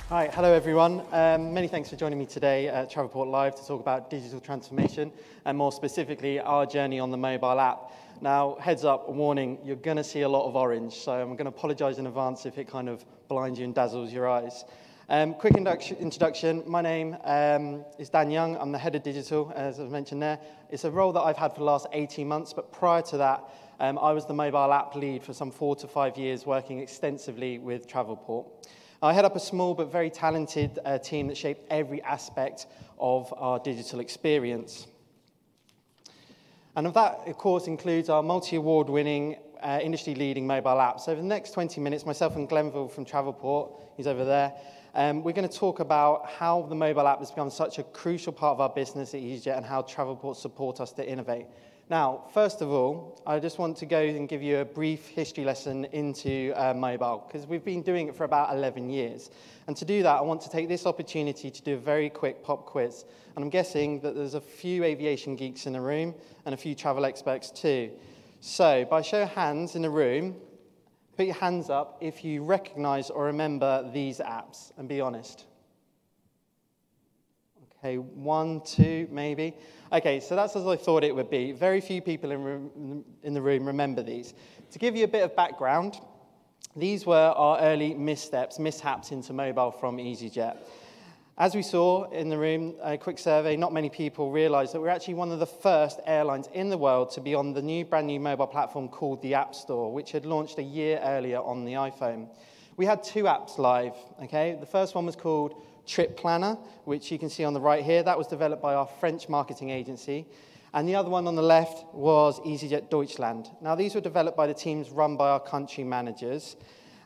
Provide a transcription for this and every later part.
Hi, hello everyone. Many thanks for joining me today at Travelport Live to talk about digital transformation and more specifically our journey on the mobile app. Now, heads up, warning, you're going to see a lot of orange, so I'm going to apologize in advance if it kind of blinds you and dazzles your eyes. Quick introduction. My name is Dan Young. I'm the head of digital, as I mentioned there. It's a role that I've had for the last 18 months, but prior to that, I was the mobile app lead for some 4 to 5 years, working extensively with Travelport. I head up a small but very talented team that shaped every aspect of our digital experience. And of that, of course, includes our multi-award-winning, industry-leading mobile app. So over the next 20 minutes, myself and Glenville from Travelport, he's over there, we're going to talk about how the mobile app has become such a crucial part of our business at EasyJet and how Travelport support us to innovate. Now, first of all, I just want to go and give you a brief history lesson into mobile, because we've been doing it for about 11 years. And to do that, I want to take this opportunity to do a very quick pop quiz. And I'm guessing that there's a few aviation geeks in the room and a few travel experts too. So, by show of hands in the room, put your hands up if you recognize or remember these apps, and be honest. Okay, 1, 2, maybe. Okay, so that's as I thought it would be. Very few people in the room remember these. To give you a bit of background, these were our early mishaps into mobile from EasyJet. As we saw in the room, a quick survey, not many people realized that we're actually one of the first airlines in the world to be on the brand new mobile platform called the App Store, which had launched a year earlier on the iPhone. We had 2 apps live, okay? The first one was called Trip Planner, which you can see on the right here. That was developed by our French marketing agency. And the other one on the left was EasyJet Deutschland. Now, these were developed by the teams run by our country managers.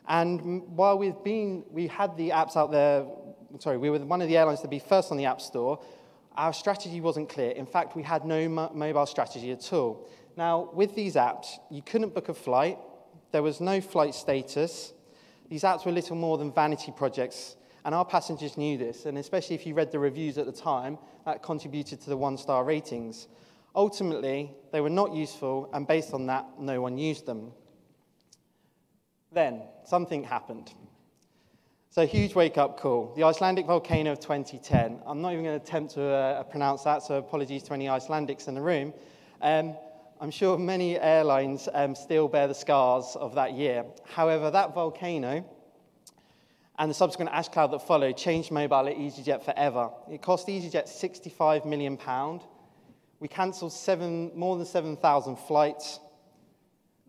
And while we had the apps out there, we were one of the airlines to be first on the App Store, our strategy wasn't clear. In fact, we had no mobile strategy at all. Now, with these apps, you couldn't book a flight. There was no flight status. These apps were little more than vanity projects. And our passengers knew this, and especially if you read the reviews at the time, that contributed to the 1-star ratings. Ultimately, they were not useful, and based on that, no one used them. Then, something happened. So, huge wake-up call. The Icelandic volcano of 2010. I'm not even going to attempt to pronounce that, so apologies to any Icelandics in the room. I'm sure many airlines still bear the scars of that year. However, that volcano and the subsequent ash cloud that followed changed mobile at EasyJet forever. It cost EasyJet £65 million. We cancelled more than 7,000 flights,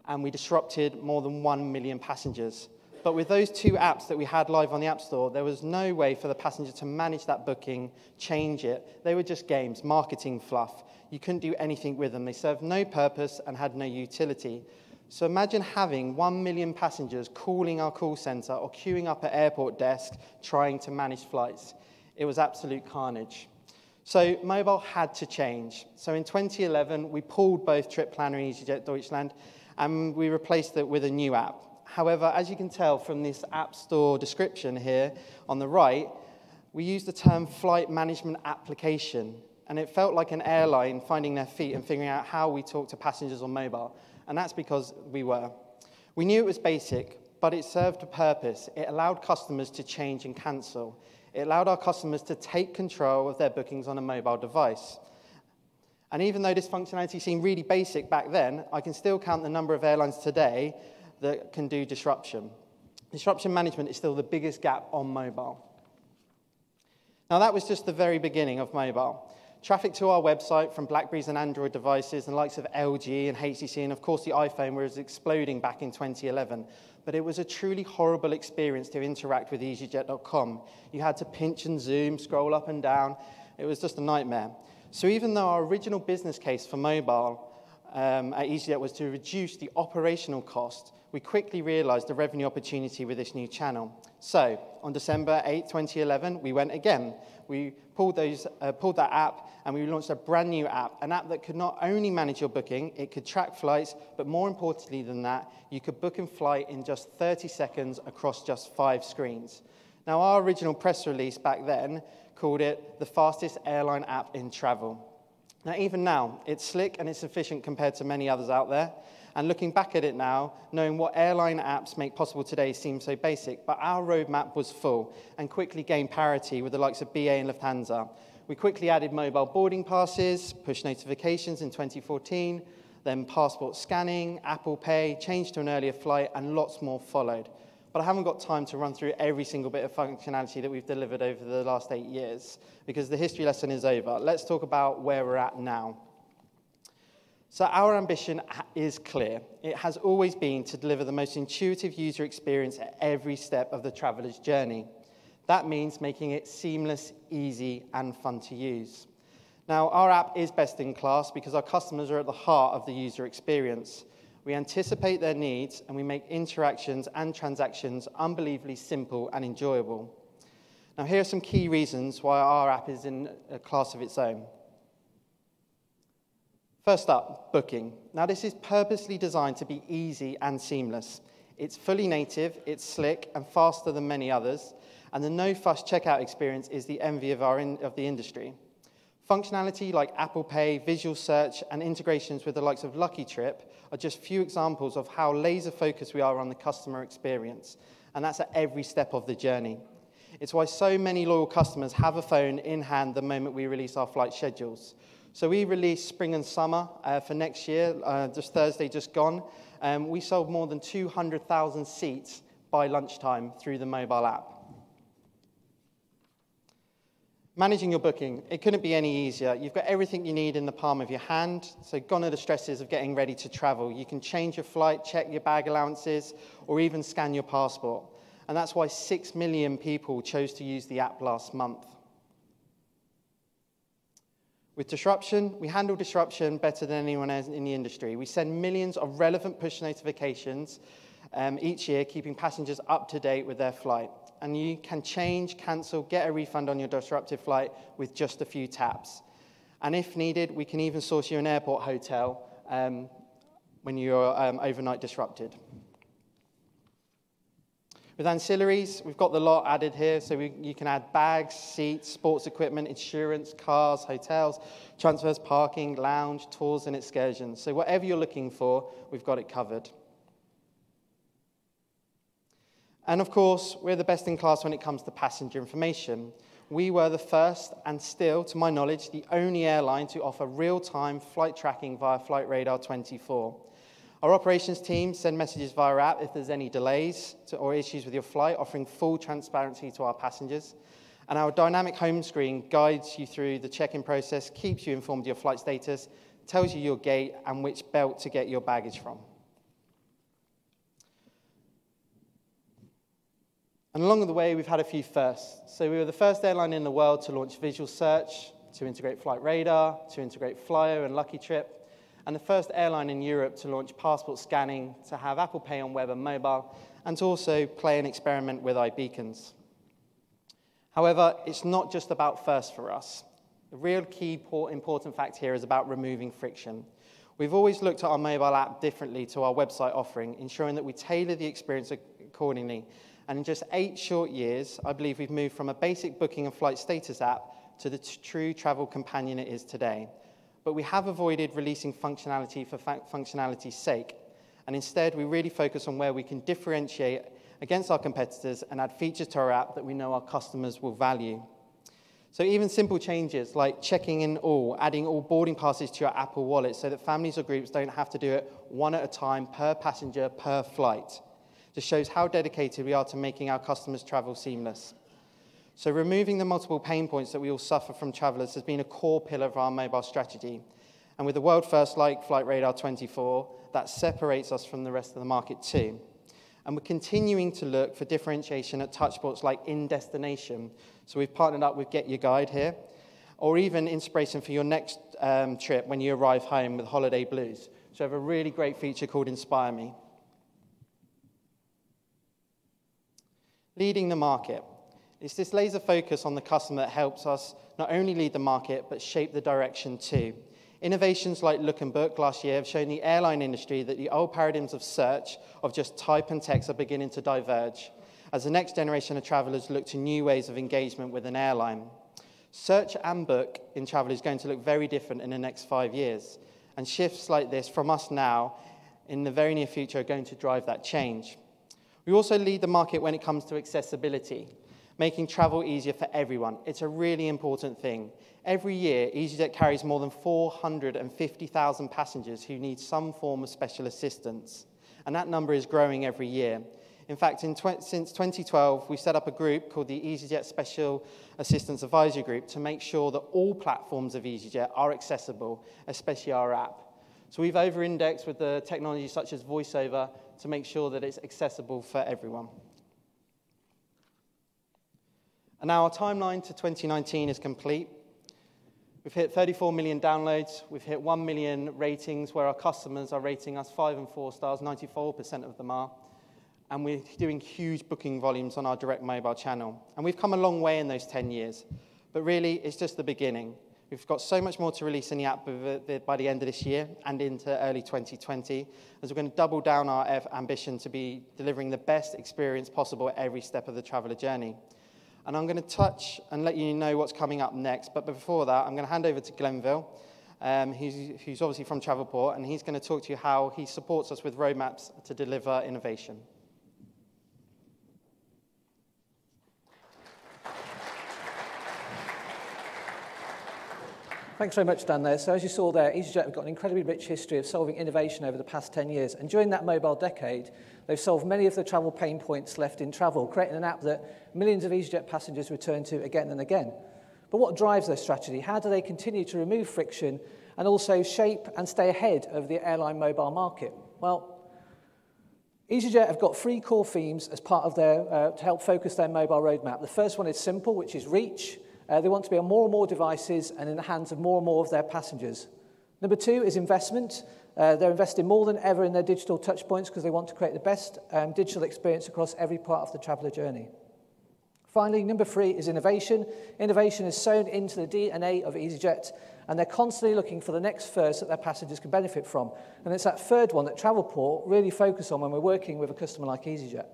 and we disrupted more than 1 million passengers. But with those 2 apps that we had live on the App Store, there was no way for the passenger to manage that booking, change it. They were just games, marketing fluff. You couldn't do anything with them. They served no purpose and had no utility. So imagine having 1 million passengers calling our call center or queuing up at airport desks trying to manage flights. It was absolute carnage. So mobile had to change. So in 2011, we pulled both Trip Planner and EasyJet Deutschland, and we replaced it with a new app. However, as you can tell from this App Store description here on the right, we used the term flight management application, and it felt like an airline finding their feet and figuring out how we talk to passengers on mobile. And that's because we were. We knew it was basic, but it served a purpose. It allowed customers to change and cancel. It allowed our customers to take control of their bookings on a mobile device. And even though this functionality seemed really basic back then, I can still count the number of airlines today that can do disruption. Disruption management is still the biggest gap on mobile. Now, that was just the very beginning of mobile. Traffic to our website from BlackBerries and Android devices and the likes of LG and HTC and, of course, the iPhone was exploding back in 2011. But it was a truly horrible experience to interact with EasyJet.com. You had to pinch and zoom, scroll up and down. It was just a nightmare. So even though our original business case for mobile at EasyJet was to reduce the operational cost, we quickly realized the revenue opportunity with this new channel. So on December 8, 2011, we went again. We pulled that app, and we launched a brand new app, an app that could not only manage your booking, it could track flights, but more importantly than that, you could book and flight in just 30 seconds across just 5 screens. Now, our original press release back then called it the fastest airline app in travel. Now, even now, it's slick and it's efficient compared to many others out there. And looking back at it now, knowing what airline apps make possible today seems so basic, but our roadmap was full and quickly gained parity with the likes of BA and Lufthansa. We quickly added mobile boarding passes, push notifications in 2014, then passport scanning, Apple Pay, changed to an earlier flight, and lots more followed. But I haven't got time to run through every single bit of functionality that we've delivered over the last 8 years, because the history lesson is over. Let's talk about where we're at now. So our ambition is clear. It has always been to deliver the most intuitive user experience at every step of the traveler's journey. That means making it seamless, easy, and fun to use. Now, our app is best in class because our customers are at the heart of the user experience. We anticipate their needs, and we make interactions and transactions unbelievably simple and enjoyable. Now, here are some key reasons why our app is in a class of its own. First up, booking. Now, this is purposely designed to be easy and seamless. It's fully native, it's slick, and faster than many others, and the no-fuss checkout experience is the envy of the industry. Functionality like Apple Pay, visual search, and integrations with the likes of Lucky Trip are just few examples of how laser-focused we are on the customer experience, and that's at every step of the journey. It's why so many loyal customers have a phone in hand the moment we release our flight schedules. So we released spring and summer for next year, just Thursday just gone. We sold more than 200,000 seats by lunchtime through the mobile app. Managing your booking, it couldn't be any easier. You've got everything you need in the palm of your hand, so gone are the stresses of getting ready to travel. You can change your flight, check your bag allowances, or even scan your passport. And that's why 6 million people chose to use the app last month. With disruption, we handle disruption better than anyone else in the industry. We send millions of relevant push notifications each year, keeping passengers up to date with their flight. And you can change, cancel, get a refund on your disrupted flight with just a few taps. And if needed, we can even source you an airport hotel when you're overnight disrupted. With ancillaries, we've got the lot added here, so you can add bags, seats, sports equipment, insurance, cars, hotels, transfers, parking, lounge, tours, and excursions. So whatever you're looking for, we've got it covered. And of course, we're the best in class when it comes to passenger information. We were the first, and still, to my knowledge, the only airline to offer real-time flight tracking via Flight Radar 24. Our operations team send messages via app if there's any delays or issues with your flight, offering full transparency to our passengers. And our dynamic home screen guides you through the check-in process, keeps you informed of your flight status, tells you your gate and which belt to get your baggage from. And along the way, we've had a few firsts. So we were the first airline in the world to launch visual search, to integrate Flight Radar, to integrate Flyo and Lucky Trip, and the first airline in Europe to launch passport scanning, to have Apple Pay on web and mobile, and to also play and experiment with iBeacons. However, it's not just about first for us. The real key important fact here is about removing friction. We've always looked at our mobile app differently to our website offering, ensuring that we tailor the experience accordingly. And in just 8 short years, I believe we've moved from a basic booking and flight status app to the true travel companion it is today. But we have avoided releasing functionality for functionality's sake. And instead, we really focus on where we can differentiate against our competitors and add features to our app that we know our customers will value. So even simple changes like checking in all, adding all boarding passes to your Apple Wallet so that families or groups don't have to do it one at a time per passenger per flight. Just shows how dedicated we are to making our customers' travel seamless. So removing the multiple pain points that we all suffer from travelers has been a core pillar of our mobile strategy. And with the world first like Flight Radar 24, that separates us from the rest of the market too. And we're continuing to look for differentiation at touchpoints like in-destination. So we've partnered up with Get Your Guide here, or even inspiration for your next trip when you arrive home with Holiday Blues. So we have a really great feature called Inspire Me. Leading the market. It's this laser focus on the customer that helps us not only lead the market, but shape the direction too. Innovations like Look and Book last year have shown the airline industry that the old paradigms of search, of just type and text, are beginning to diverge, as the next generation of travelers look to new ways of engagement with an airline. Search and book in travel is going to look very different in the next 5 years. And shifts like this from us now in the very near future are going to drive that change. We also lead the market when it comes to accessibility, making travel easier for everyone. It's a really important thing. Every year, EasyJet carries more than 450,000 passengers who need some form of special assistance. And that number is growing every year. In fact, since 2012, we've set up a group called the EasyJet Special Assistance Advisory Group to make sure that all platforms of EasyJet are accessible, especially our app. So we've over-indexed with the technology such as VoiceOver to make sure that it's accessible for everyone. And now our timeline to 2019 is complete. We've hit 34 million downloads. We've hit 1 million ratings where our customers are rating us 5 and 4 stars, 94% of them are. And we're doing huge booking volumes on our direct mobile channel. And we've come a long way in those 10 years. But really, it's just the beginning. We've got so much more to release in the app by the end of this year and into early 2020, as we're going to double down our ambition to be delivering the best experience possible at every step of the traveller journey. And I'm going to touch and let you know what's coming up next. But before that, I'm going to hand over to Glenville, who's obviously from Travelport, and he's going to talk to you how he supports us with roadmaps to deliver innovation. Thanks very much, Dan, there. So as you saw there, EasyJet have got an incredibly rich history of solving innovation over the past 10 years. And during that mobile decade, they've solved many of the travel pain points left in travel, creating an app that millions of EasyJet passengers return to again and again. But what drives their strategy? How do they continue to remove friction and also shape and stay ahead of the airline mobile market? Well, EasyJet have got 3 core themes as part of their, to help focus their mobile roadmap. The first one is simple, which is reach. They want to be on more and more devices and in the hands of more and more of their passengers. Number 2 is investment. They're investing more than ever in their digital touchpoints because they want to create the best digital experience across every part of the traveller journey. Finally, number 3 is innovation. Innovation is sewn into the DNA of EasyJet, and they're constantly looking for the next first that their passengers can benefit from. And it's that third one that Travelport really focus on when we're working with a customer like EasyJet.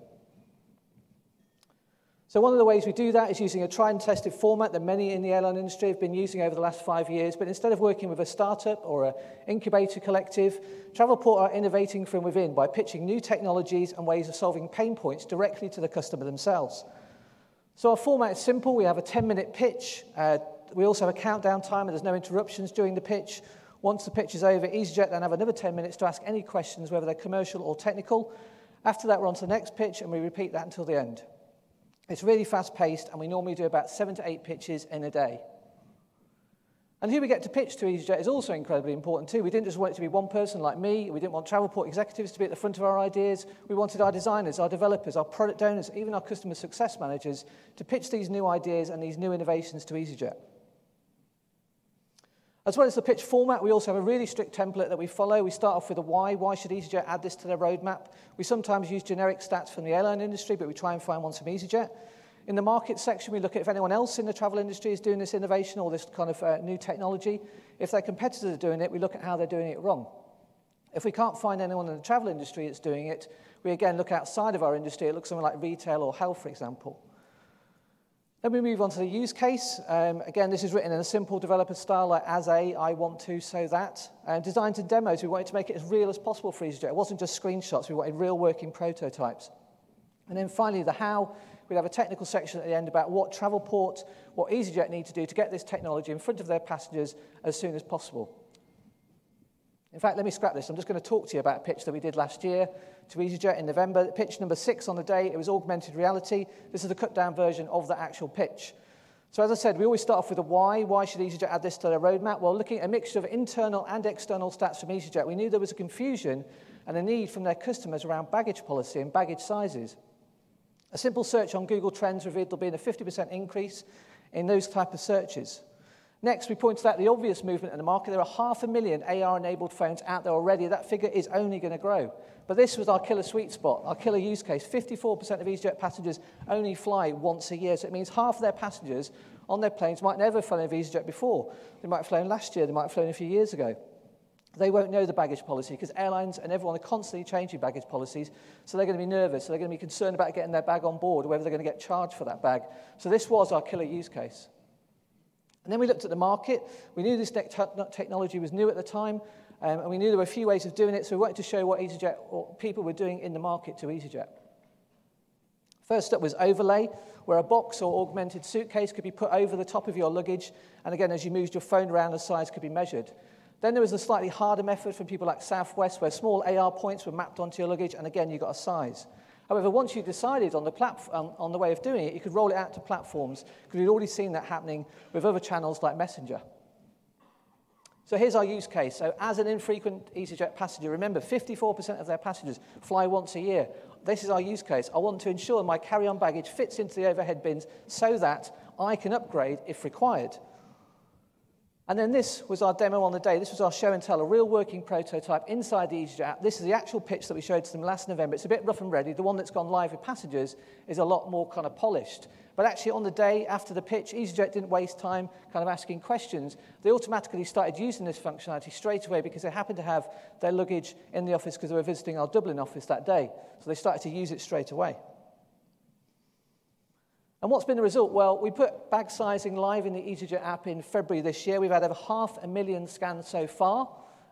So one of the ways we do that is using a tried and tested format that many in the airline industry have been using over the last 5 years. But instead of working with a startup or an incubator collective, Travelport are innovating from within by pitching new technologies and ways of solving pain points directly to the customer themselves. So our format is simple. We have a 10-minute pitch. We also have a countdown timer. There's no interruptions during the pitch. Once the pitch is over, EasyJet then have another 10 minutes to ask any questions, whether they're commercial or technical. After that, we're on to the next pitch, and we repeat that until the end. It's really fast-paced, and we normally do about 7 to 8 pitches in a day. And who we get to pitch to EasyJet is also incredibly important too. We didn't just want it to be one person like me. We didn't want Travelport executives to be at the front of our ideas. We wanted our designers, our developers, our product owners, even our customer success managers to pitch these new ideas and these new innovations to EasyJet. As well as the pitch format, we also have a really strict template that we follow. We start off with a why. Why should EasyJet add this to their roadmap? We sometimes use generic stats from the airline industry, but we try and find ones from EasyJet. In the market section, we look at if anyone else in the travel industry is doing this innovation or this kind of new technology. If their competitors are doing it, we look at how they're doing it wrong. If we can't find anyone in the travel industry that's doing it, we again look outside of our industry. It looks something like retail or health, for example. Then we move on to the use case. Again, this is written in a simple developer style, like as a, I want to, so that. Designed to demos, we wanted to make it as real as possible for EasyJet. It wasn't just screenshots, we wanted real working prototypes. And then finally, the how. We'd have a technical section at the end about what Travelport, what EasyJet need to do to get this technology in front of their passengers as soon as possible. In fact, let me scrap this. I'm just going to talk to you about a pitch that we did last year to EasyJet in November. Pitch number 6 on the day, it was augmented reality. This is a cut-down version of the actual pitch. So as I said, we always start off with a why. Why should EasyJet add this to their roadmap? Well, looking at a mixture of internal and external stats from EasyJet, we knew there was a confusion and a need from their customers around baggage policy and baggage sizes. A simple search on Google Trends revealed there'll be a 50% increase in those type of searches. Next, we pointed out the obvious movement in the market. There are 500,000 AR-enabled phones out there already. That figure is only going to grow. But this was our killer sweet spot, our killer use case. 54% of EasyJet passengers only fly once a year. So it means half of their passengers on their planes might never have flown with EasyJet before. They might have flown last year. They might have flown a few years ago. They won't know the baggage policy because airlines and everyone are constantly changing baggage policies, so they're going to be nervous, so they're going to be concerned about getting their bag on board or whether they're going to get charged for that bag. So this was our killer use case. And then we looked at the market. We knew this technology was new at the time, and we knew there were a few ways of doing it, so we wanted to show what EasyJet or people were doing in the market to EasyJet. First up was overlay, where a box or augmented suitcase could be put over the top of your luggage, and again, as you moved your phone around, the size could be measured. Then there was a slightly harder method from people like Southwest, where small AR points were mapped onto your luggage, and again, you got a size. However, once you decided on the way of doing it, you could roll it out to platforms, because we'd already seen that happening with other channels like Messenger. So here's our use case. So as an infrequent EasyJet passenger, remember, 54% of their passengers fly once a year. This is our use case. I want to ensure my carry-on baggage fits into the overhead bins so that I can upgrade if required. And then this was our demo on the day. This was our show and tell, a real working prototype inside the EasyJet app. This is the actual pitch that we showed to them last November. It's a bit rough and ready. The one that's gone live with passengers is a lot more kind of polished. But actually on the day after the pitch, EasyJet didn't waste time kind of asking questions. They automatically started using this functionality straight away because they happened to have their luggage in the office because they were visiting our Dublin office that day. So they started to use it straight away. And what's been the result? Well, we put bag sizing live in the EasyJet app in February this year. We've had over 500,000 scans so far.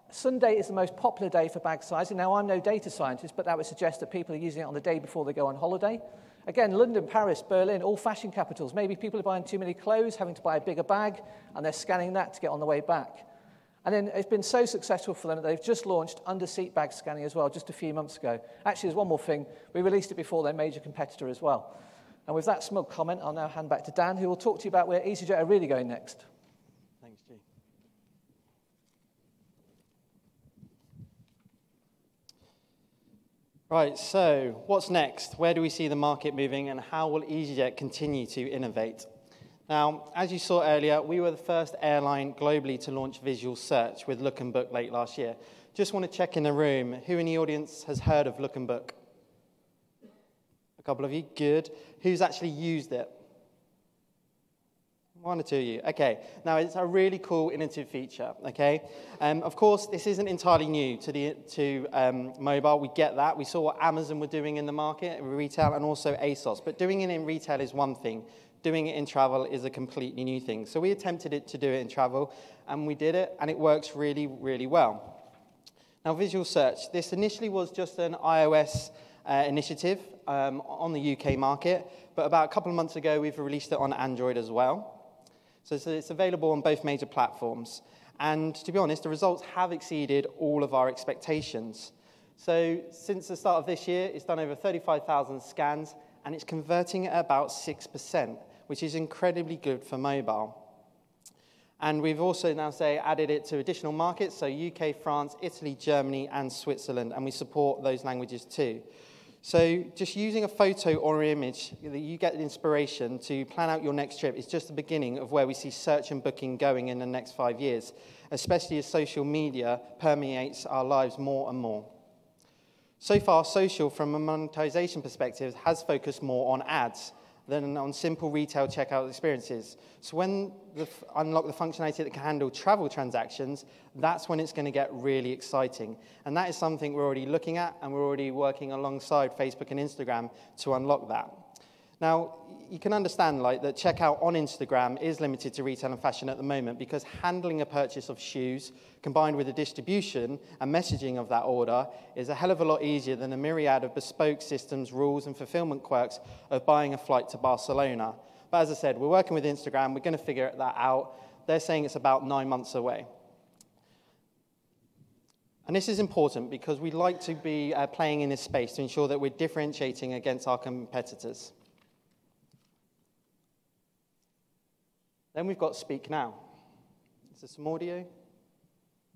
Sunday is the most popular day for bag sizing. Now, I'm no data scientist, but that would suggest that people are using it on the day before they go on holiday. Again, London, Paris, Berlin, all fashion capitals. Maybe people are buying too many clothes, having to buy a bigger bag, and they're scanning that to get on the way back. And then it's been so successful for them that they've just launched under-seat bag scanning as well, just a few months ago. Actually, there's one more thing. We released it before their major competitor as well. And with that smug comment, I'll now hand back to Dan, who will talk to you about where EasyJet are really going next. Thanks, G. Right, so what's next? Where do we see the market moving, and how will EasyJet continue to innovate? Now, as you saw earlier, we were the first airline globally to launch visual search with Look and Book late last year. Just want to check in the room, who in the audience has heard of Look and Book? A couple of you, good. Who's actually used it? One or two of you. Okay. Now, it's a really cool innovative feature, okay? Of course, this isn't entirely new to mobile. We get that. We saw what Amazon were doing in the market, retail, and also ASOS. But doing it in retail is one thing. Doing it in travel is a completely new thing. So we attempted to do it in travel, and we did it, and it works really, really well. Now, visual search. This initially was just an iOS initiative on the UK market, but about a couple of months ago, we've released it on Android as well. So it's available on both major platforms. And to be honest, the results have exceeded all of our expectations. So since the start of this year, it's done over 35,000 scans, and it's converting at about 6%, which is incredibly good for mobile. And we've also now, added it to additional markets, so UK, France, Italy, Germany, and Switzerland, and we support those languages too. So just using a photo or an image that you get inspiration to plan out your next trip is just the beginning of where we see search and booking going in the next 5 years, especially as social media permeates our lives more and more. So far, social, from a monetization perspective, has focused more on ads than on simple retail checkout experiences. So when we unlock the functionality that can handle travel transactions, that's when it's going to get really exciting. And that is something we're already looking at, and we're already working alongside Facebook and Instagram to unlock that. Now, you can understand that checkout on Instagram is limited to retail and fashion at the moment, because handling a purchase of shoes combined with the distribution and messaging of that order is a hell of a lot easier than a myriad of bespoke systems, rules, and fulfillment quirks of buying a flight to Barcelona. But as I said, we're working with Instagram. We're going to figure that out. They're saying it's about 9 months away. And this is important because we like to be playing in this space to ensure that we're differentiating against our competitors. Then we've got Speak Now. Is there some audio?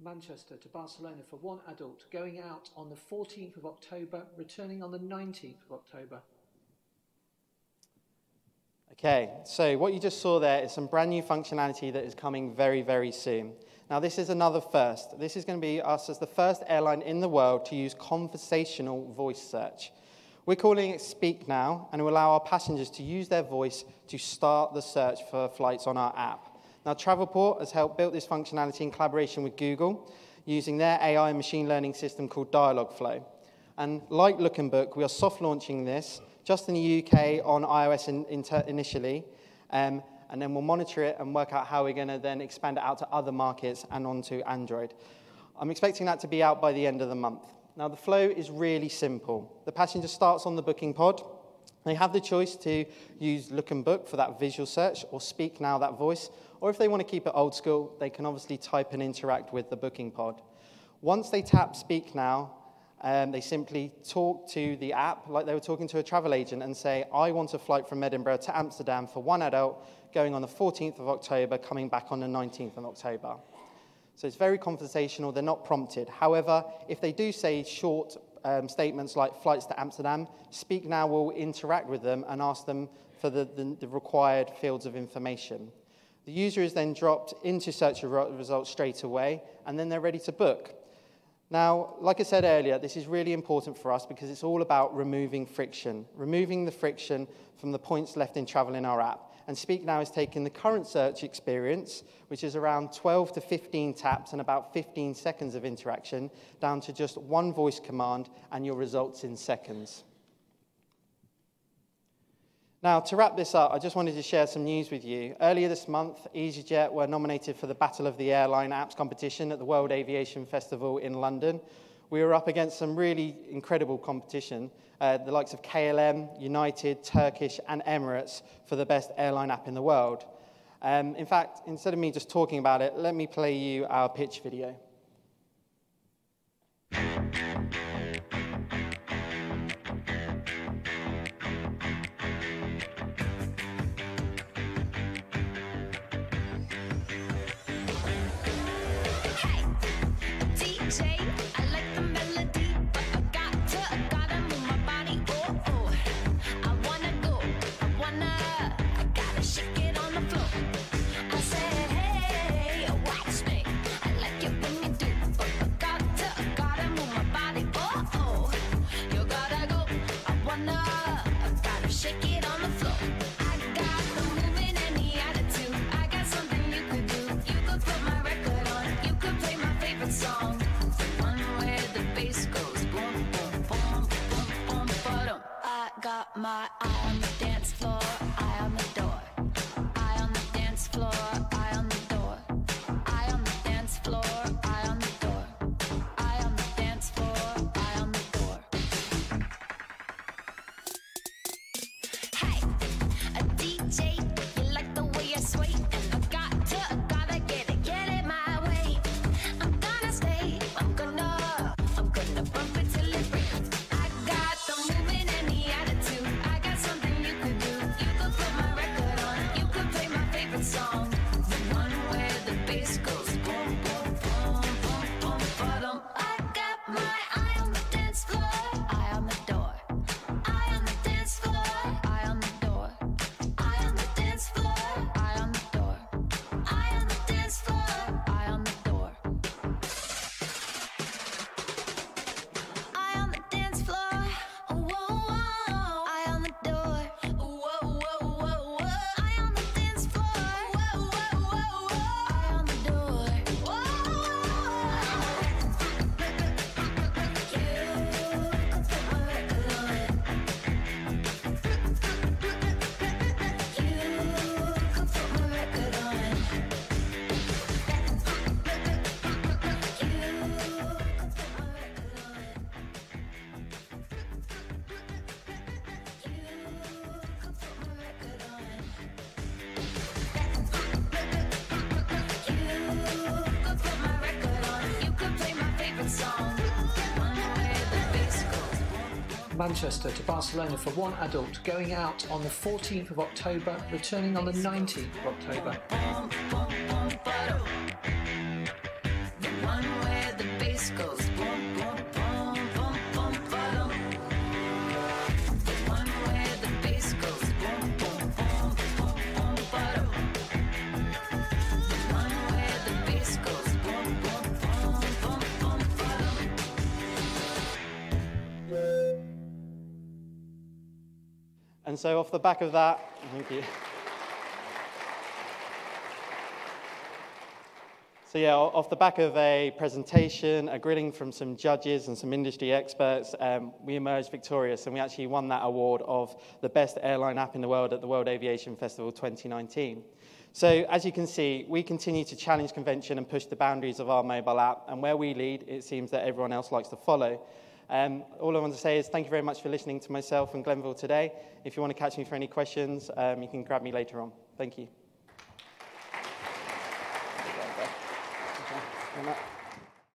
Manchester to Barcelona for one adult, going out on the 14th of October, returning on the 19th of October. Okay, so what you just saw there is some brand new functionality that is coming very, very soon. Now, this is another first. This is going to be us as the first airline in the world to use conversational voice search. We're calling it Speak Now, and it will allow our passengers to use their voice to start the search for flights on our app. Now, Travelport has helped build this functionality in collaboration with Google, using their AI and machine learning system called Dialogflow. And like Look and Book, we are soft launching this just in the UK on iOS initially, and and then we'll monitor it and work out how we're going to then expand it out to other markets and onto Android. I'm expecting that to be out by the end of the month. Now, the flow is really simple. The passenger starts on the booking pod. They have the choice to use Look and Book for that visual search, or Speak Now, that voice, or if they want to keep it old school, they can obviously type and interact with the booking pod. Once they tap Speak Now, they simply talk to the app like they were talking to a travel agent and say, I want a flight from Edinburgh to Amsterdam for one adult going on the 14th of October, coming back on the 19th of October. So it's very conversational, they're not prompted. However, if they do say short statements like flights to Amsterdam, Speak Now will interact with them and ask them for the required fields of information. The user is then dropped into search results straight away, and then they're ready to book. Now, like I said earlier, this is really important for us because it's all about removing the friction from the points left in travel in our app. And Speak Now is taking the current search experience, which is around 12 to 15 taps and about 15 seconds of interaction, down to just one voice command and your results in seconds. Now, to wrap this up, I just wanted to share some news with you. Earlier this month, EasyJet were nominated for the Battle of the Airline Apps competition at the World Aviation Festival in London. We were up against some really incredible competition, the likes of KLM, United, Turkish, and Emirates for the best airline app in the world. In fact, instead of me just talking about it, let me play you our pitch video. My eye on the dance floor, eye on the door. Eye on the dance floor, eye on the door. Eye on the dance floor, eye on the door. Eye on the dance floor, eye on the door. Hey, a DJ, you like the way I sway? And I gotta get it my way. I'm gonna stay, I'm gonna bump it till it breaks. I got the moving and the attitude. I got something you could do. You could put my record on. You could play my favorite song. The one where the bass goes boom, boom, boom, boom, boom, ba-dum. I got my eye on the dance floor, eye on the door. Eye on the dance floor, eye on the door. Eye on the dance floor, eye on the door. Eye on the dance floor, eye on the door. Eye on the dance floor, whoa, whoa. Eye on the door, whoa, whoa, whoa, whoa. Eye on the dance floor, whoa, whoa, whoa, whoa. Eye on the door, whoa. Manchester to Barcelona for one adult, going out on the 14th of October, returning on the 19th of October. The one where the bass goes boom, boom, boom, boom, boom, ba-dum. The one where the bass goes boom, boom, boom, boom, boom, ba-dum. The one where the bass goes boom, boom, boom, boom, boom, ba-dum. And so off the back of that, thank you. So yeah, off the back of a presentation, a grilling from some judges and some industry experts, we emerged victorious, and we actually won that award of the best airline app in the world at the World Aviation Festival 2019. So as you can see, we continue to challenge convention and push the boundaries of our mobile app, and where we lead, it seems that everyone else likes to follow. All I want to say is thank you very much for listening to myself and Glenville today. If you want to catch me for any questions, you can grab me later on. Thank you.